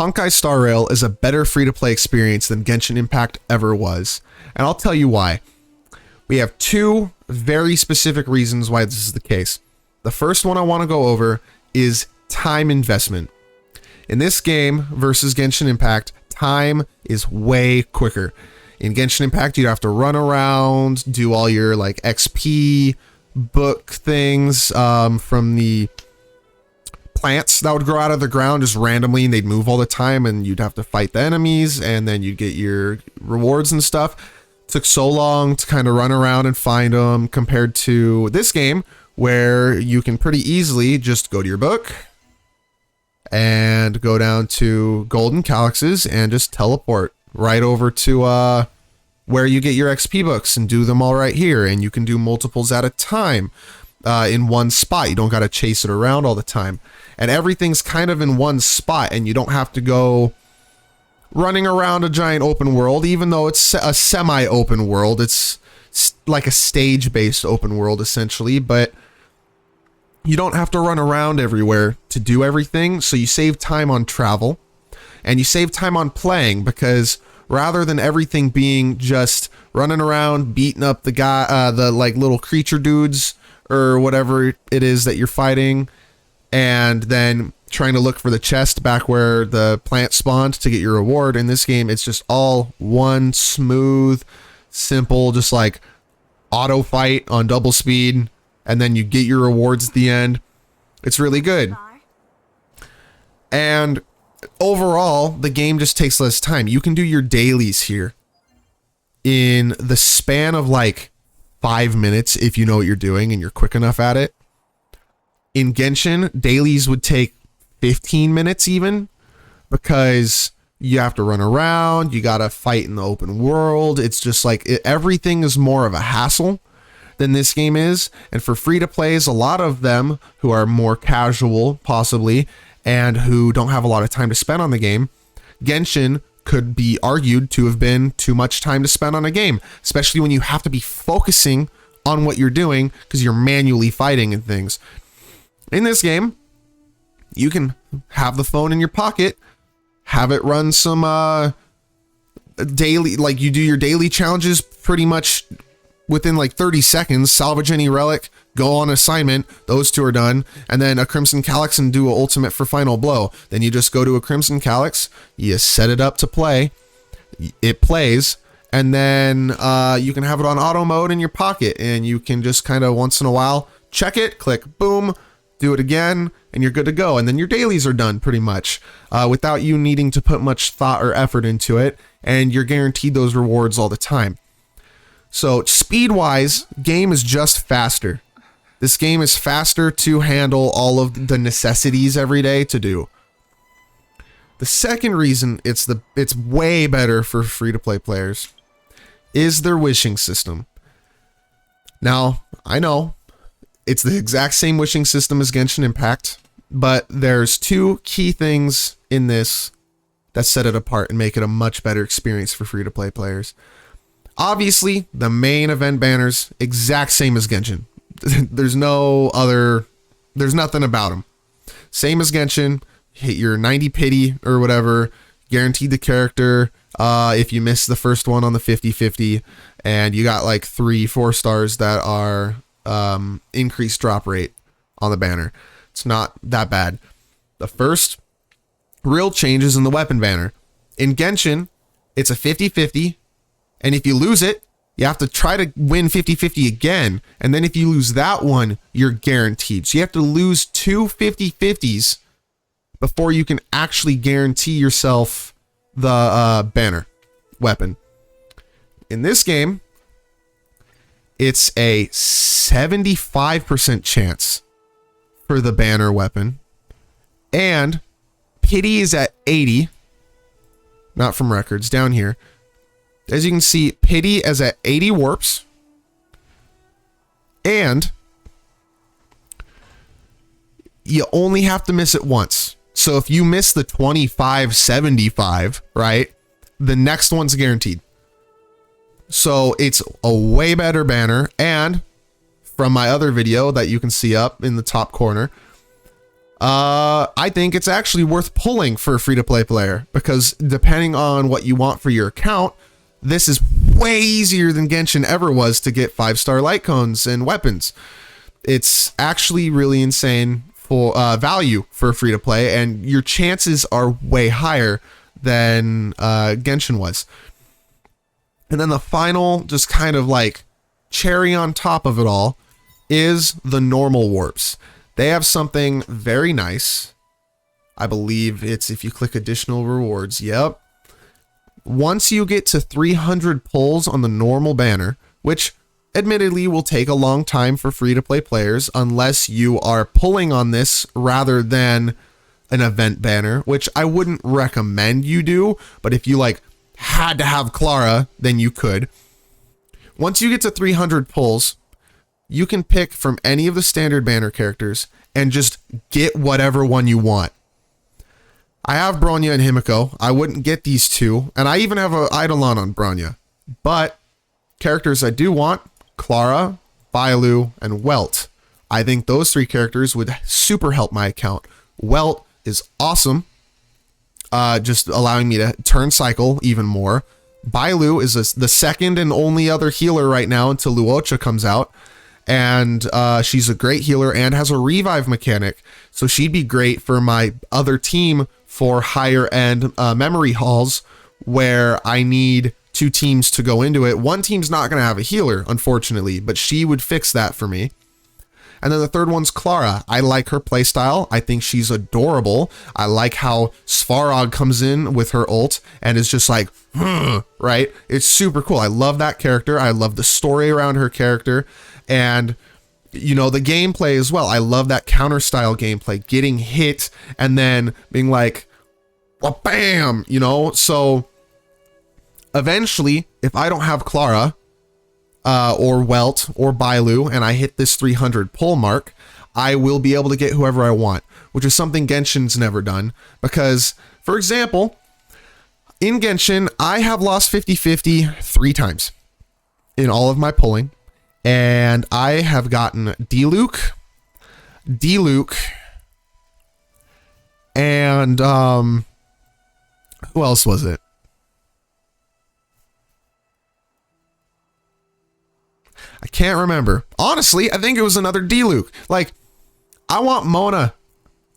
Honkai Star Rail is a better free-to-play experience than Genshin Impact ever was. And I'll tell you why. We have two very specific reasons why this is the case. The first one I want to go over is time investment. In this game versus Genshin Impact, time is way quicker. In Genshin Impact, you have to run around, do all your like XP book things from the plants that would grow out of the ground just randomly, and they'd move all the time, and you'd have to fight the enemies, and then you'd get your rewards and stuff. It took so long to kind of run around and find them compared to this game, where you can pretty easily just go to your book and go down to Golden Calyxes and just teleport right over to where you get your XP books and do them all right here. And you can do multiples at a time in one spot. You don't got to chase it around all the time. And everything's kind of in one spot, and you don't have to go running around a giant open world, even though it's a semi-open world. It's like a stage-based open world, essentially, but you don't have to run around everywhere to do everything, so you save time on travel, and you save time on playing, because rather than everything being just running around, beating up the guy, the like little creature dudes, or whatever it is that you're fighting, and then trying to look for the chest back where the plant spawned to get your reward. In this game, it's just all one smooth, simple, just like auto fight on double speed, and then you get your rewards at the end. It's really good. And overall, the game just takes less time. You can do your dailies here in the span of like 5 minutes if you know what you're doing and you're quick enough at it. In Genshin, dailies would take 15 minutes even, because you have to run around, you gotta fight in the open world. It's just like everything is more of a hassle than this game is. And for free-to-plays, a lot of them who are more casual, possibly, and who don't have a lot of time to spend on the game, Genshin could be argued to have been too much time to spend on a game, especially when you have to be focusing on what you're doing because you're manually fighting and things. In this game, you can have the phone in your pocket, have it run some daily, like you do your daily challenges pretty much within like 30 seconds, salvage any relic, go on assignment, those two are done, and then a Crimson Calyx and do an ultimate for final blow. Then you just go to a Crimson Calyx, you set it up to play, it plays, and then you can have it on auto mode in your pocket, and you can just kind of once in a while check it, click, boom, do it again, and you're good to go. And then your dailies are done pretty much without you needing to put much thought or effort into it, and you're guaranteed those rewards all the time. So speed-wise, game is just faster. This game is faster to handle all of the necessities every day to do. The second reason it's way better for free-to-play players is their wishing system. Now, I know it's the exact same wishing system as Genshin Impact, but there's two key things in this that set it apart and make it a much better experience for free-to-play players. Obviously, the main event banners, exact same as Genshin. There's nothing about them. Same as Genshin, hit your 90 pity or whatever, guaranteed the character if you miss the first one on the 50-50, and you got like 3-4 stars that are increased drop rate on the banner. It's not that bad. The first real change is in the weapon banner. In Genshin, it's a 50-50, and if you lose it, you have to try to win 50-50 again. And then if you lose that one, you're guaranteed. So you have to lose two 50-50s before you can actually guarantee yourself the banner weapon. In this game, it's a 75% chance for the banner weapon. And pity is at 80. Not from records, down here. As you can see, pity is at 80 warps. And you only have to miss it once. So if you miss the 25-75, right, the next one's guaranteed. So it's a way better banner. And from my other video that you can see up in the top corner, I think it's actually worth pulling for a free-to-play player, because depending on what you want for your account, this is way easier than Genshin ever was to get 5-star light cones and weapons. It's actually really insane for value for free-to-play, and your chances are way higher than Genshin was. And then the final, just kind of like cherry on top of it all, is the normal warps. They have something very nice. I believe it's if you click additional rewards. Yep. Once you get to 300 pulls on the normal banner, which admittedly will take a long time for free-to-play players unless you are pulling on this rather than an event banner, which I wouldn't recommend you do, but if you like had to have Clara, then you could. Once you get to 300 pulls, you can pick from any of the standard banner characters and just get whatever one you want. I have Bronya and Himiko. I wouldn't get these two, and I even have an Eidolon on Bronya. But characters I do want, Clara, Bailu, and Welt. I think those three characters would super help my account. Welt is awesome, just allowing me to turn cycle even more. Bailu is the second and only other healer right now until Luocha comes out. And she's a great healer and has a revive mechanic, so she'd be great for my other team for higher end memory halls where I need two teams to go into it. One team's not going to have a healer, unfortunately, but she would fix that for me. And then the third one's Clara. I like her playstyle. I think she's adorable. I like how Svarog comes in with her ult and is just like, right? It's super cool. I love that character. I love the story around her character. And, you know, the gameplay as well. I love that counter style gameplay, getting hit and then being like, well, bam, you know? So eventually, if I don't have Clara or Welt or Bailu and I hit this 300 pull mark, I will be able to get whoever I want, which is something Genshin's never done. Because, for example, in Genshin, I have lost 50-50 3 times in all of my pulling. And I have gotten Diluc, and who else was it? I can't remember. Honestly, I think it was another Diluc. Like, I want Mona.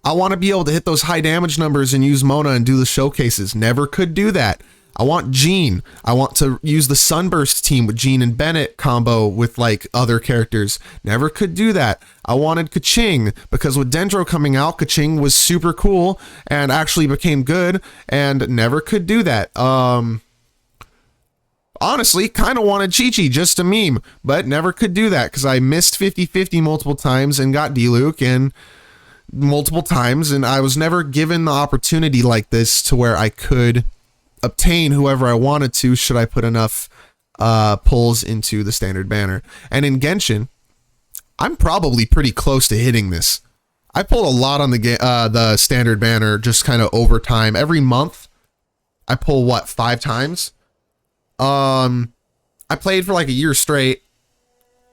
I want to be able to hit those high damage numbers and use Mona and do the showcases. Never could do that. I want Jean. I want to use the Sunburst team with Jean and Bennett combo with like other characters. Never could do that. I wanted Kaching because with Dendro coming out, Kaching was super cool and actually became good, and never could do that. Honestly, kind of wanted Chi-Chi just to meme, but never could do that because I missed 50-50 multiple times and got Diluc and multiple times, and I was never given the opportunity like this to where I could obtain whoever I wanted to should I put enough pulls into the standard banner. And in Genshin, I'm probably pretty close to hitting this. I pulled a lot on the standard banner just kind of over time. Every month, I pull what, 5 times? I played for like a year straight.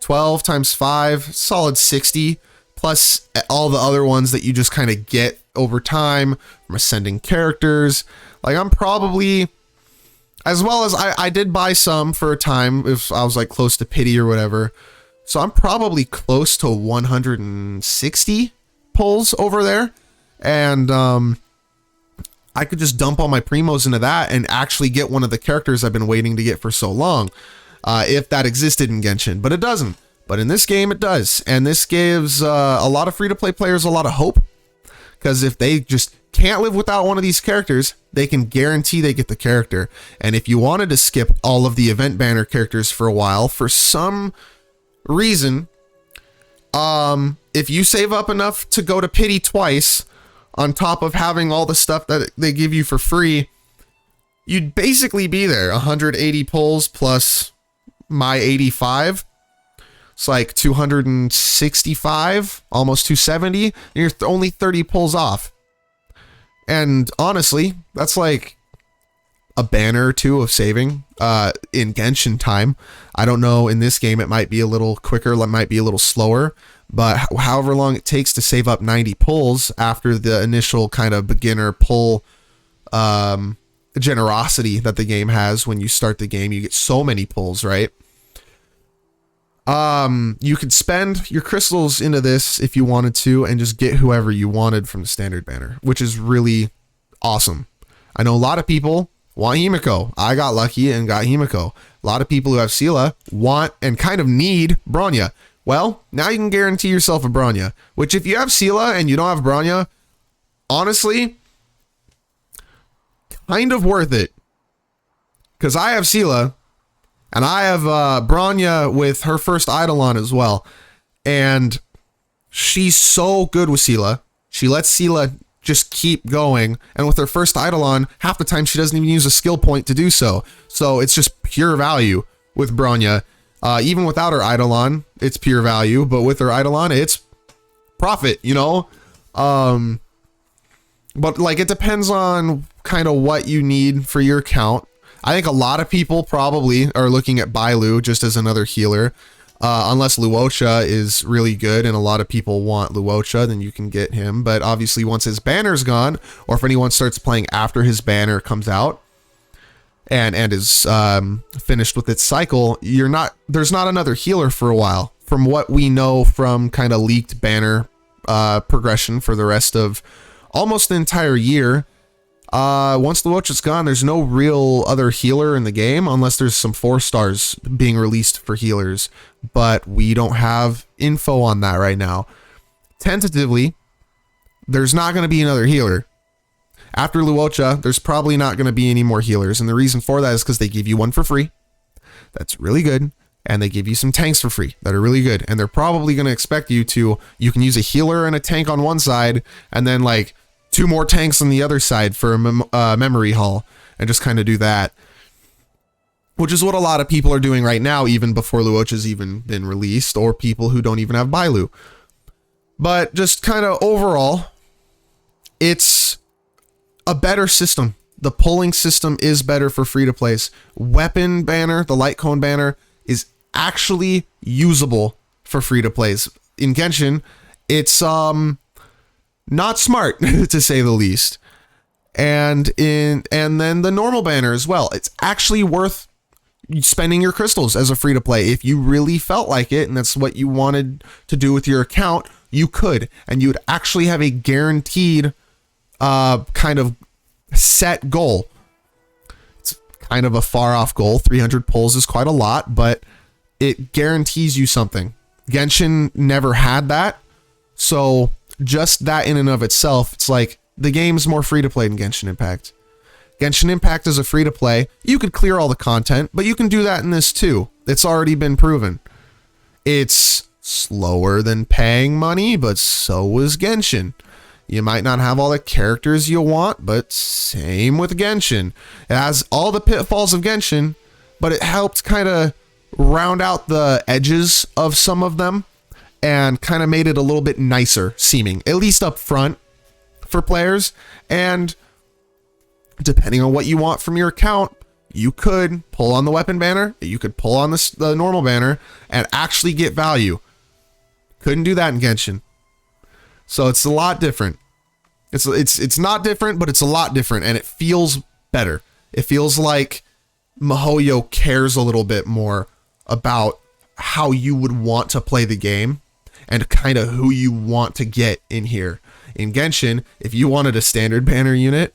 12 times 5, solid 60, plus all the other ones that you just kind of get over time from ascending characters. Like, I'm probably, as well as I did buy some for a time if I was like close to pity or whatever. So I'm probably close to 160 pulls over there. And I could just dump all my primos into that and actually get one of the characters I've been waiting to get for so long. If that existed in Genshin, but it doesn't. But in this game, it does. And this gives a lot of free-to-play players a lot of hope. Because if they just can't live without one of these characters, they can guarantee they get the character. And if you wanted to skip all of the event banner characters for a while, for some reason, if you save up enough to go to pity twice, on top of having all the stuff that they give you for free, you'd basically be there. 180 pulls plus my 85. It's like 265, almost 270. And you're only 30 pulls off. And honestly, that's like a banner or two of saving in Genshin time. I don't know, in this game it might be a little quicker, it might be a little slower, but however long it takes to save up 90 pulls after the initial kind of beginner pull generosity that the game has. When you start the game, you get so many pulls, right? You could spend your crystals into this if you wanted to and just get whoever you wanted from the standard banner, which is really awesome. I know a lot of people want Himiko. I got lucky and got Himiko. A lot of people who have Sela want and kind of need Bronya. Well, now you can guarantee yourself a Bronya, which if you have Sela and you don't have Bronya, honestly, kind of worth it. Because I have Sela and I have Bronya with her first Eidolon as well. And she's so good with Sela. She lets Sela just keep going, and with her first Eidolon, half the time she doesn't even use a skill point to do so. So it's just pure value with Bronya. Even without her Eidolon, it's pure value, but with her Eidolon, it's profit, you know? But like, it depends on kind of what you need for your account. I think a lot of people probably are looking at Bailu just as another healer. Unless Luocha is really good and a lot of people want Luocha, then you can get him. But obviously once his banner's gone, or if anyone starts playing after his banner comes out and is finished with its cycle, there's not another healer for a while. From what we know from kind of leaked banner progression for the rest of almost the entire year, once Luocha's gone, there's no real other healer in the game unless there's some 4-stars being released for healers, but we don't have info on that right now. Tentatively, there's not going to be another healer. After Luocha, there's probably not going to be any more healers, and the reason for that is because they give you one for free. That's really good. And they give you some tanks for free that are really good. And they're probably going to expect you can use a healer and a tank on one side, and then like 2 more tanks on the other side for a memory haul, and just kind of do that. Which is what a lot of people are doing right now, even before Luocha's even been released, or people who don't even have Bailu. But just kind of overall, it's a better system. The pulling system is better for free-to-plays. Weapon banner, the light cone banner, is actually usable for free-to-plays. In Genshin, it's not smart to say the least. And then the normal banner as well. It's actually worth spending your crystals as a free to play. If you really felt like it and that's what you wanted to do with your account, you could, and you would actually have a guaranteed kind of set goal. It's kind of a far off goal. 300 pulls is quite a lot, but it guarantees you something. Genshin never had that. So just that in and of itself, it's like the game's more free to play than Genshin Impact. Genshin Impact is a free to play. You could clear all the content, but you can do that in this too. It's already been proven. It's slower than paying money, but so is Genshin. You might not have all the characters you want, but same with Genshin. It has all the pitfalls of Genshin, but it helped kind of round out the edges of some of them and kind of made it a little bit nicer seeming, at least up front for players. And depending on what you want from your account, you could pull on the weapon banner, you could pull on the normal banner and actually get value. Couldn't do that in Genshin. So it's a lot different. It's not different, but it's a lot different, and it feels better. It feels like MiHoYo cares a little bit more about how you would want to play the game and kind of who you want to get in here. In Genshin, if you wanted a standard banner unit,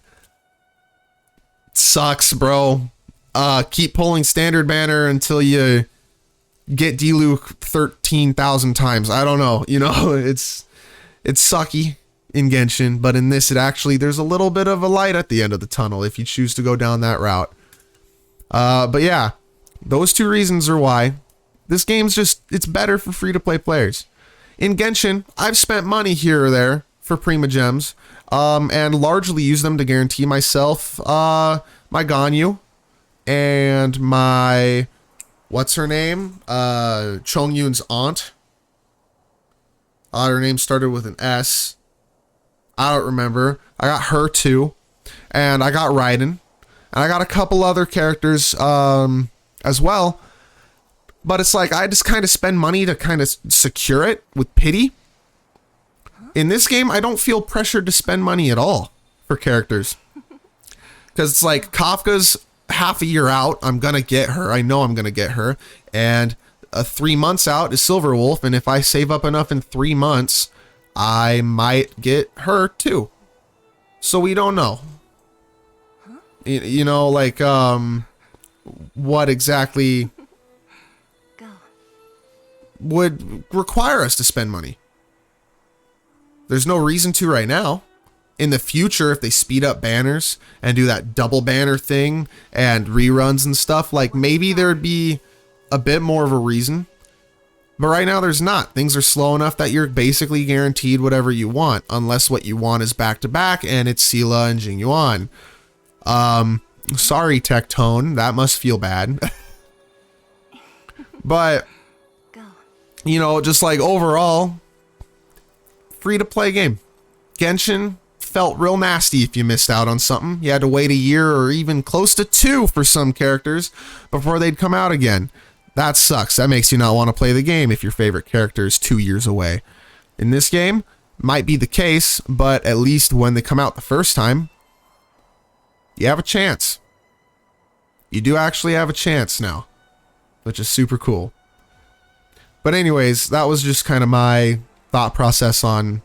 sucks, bro. Keep pulling standard banner until you get Diluc 13,000 times. I don't know. You know, it's sucky in Genshin, but in this, there's a little bit of a light at the end of the tunnel if you choose to go down that route. But yeah, those two reasons are why this game's it's better for free-to-play players. In Genshin, I've spent money here or there for Prima Gems, and largely used them to guarantee myself my Ganyu and my, what's her name? Chongyun's aunt. Her name started with an S. I don't remember. I got her too. And I got Raiden. And I got a couple other characters as well. But it's like I just kind of spend money to kind of secure it with pity. In this game, I don't feel pressured to spend money at all for characters. Because it's like Kafka's half a year out. I'm going to get her. I know I'm going to get her. And 3 months out is Silverwolf. And if I save up enough in 3 months, I might get her too. So we don't know. You know, like, what exactly would require us to spend money. There's no reason to right now. In the future, if they speed up banners and do that double banner thing and reruns and stuff, like maybe there'd be a bit more of a reason. But right now there's not. Things are slow enough that you're basically guaranteed whatever you want, unless what you want is back to back and it's Sela and Jingyuan. Sorry, Tectone, that must feel bad. But you know, just like overall, free to play game. Genshin felt real nasty if you missed out on something. You had to wait a year or even close to 2 for some characters before they'd come out again. That sucks. That makes you not want to play the game if your favorite character is 2 years away. In this game, might be the case, but at least when they come out the first time, you have a chance. You do actually have a chance now, which is super cool. But anyways, that was just kind of my thought process on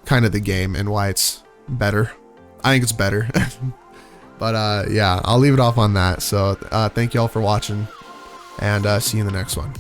kind of the game and why it's better. I think it's better. But yeah, I'll leave it off on that. So thank you all for watching, and see you in the next one.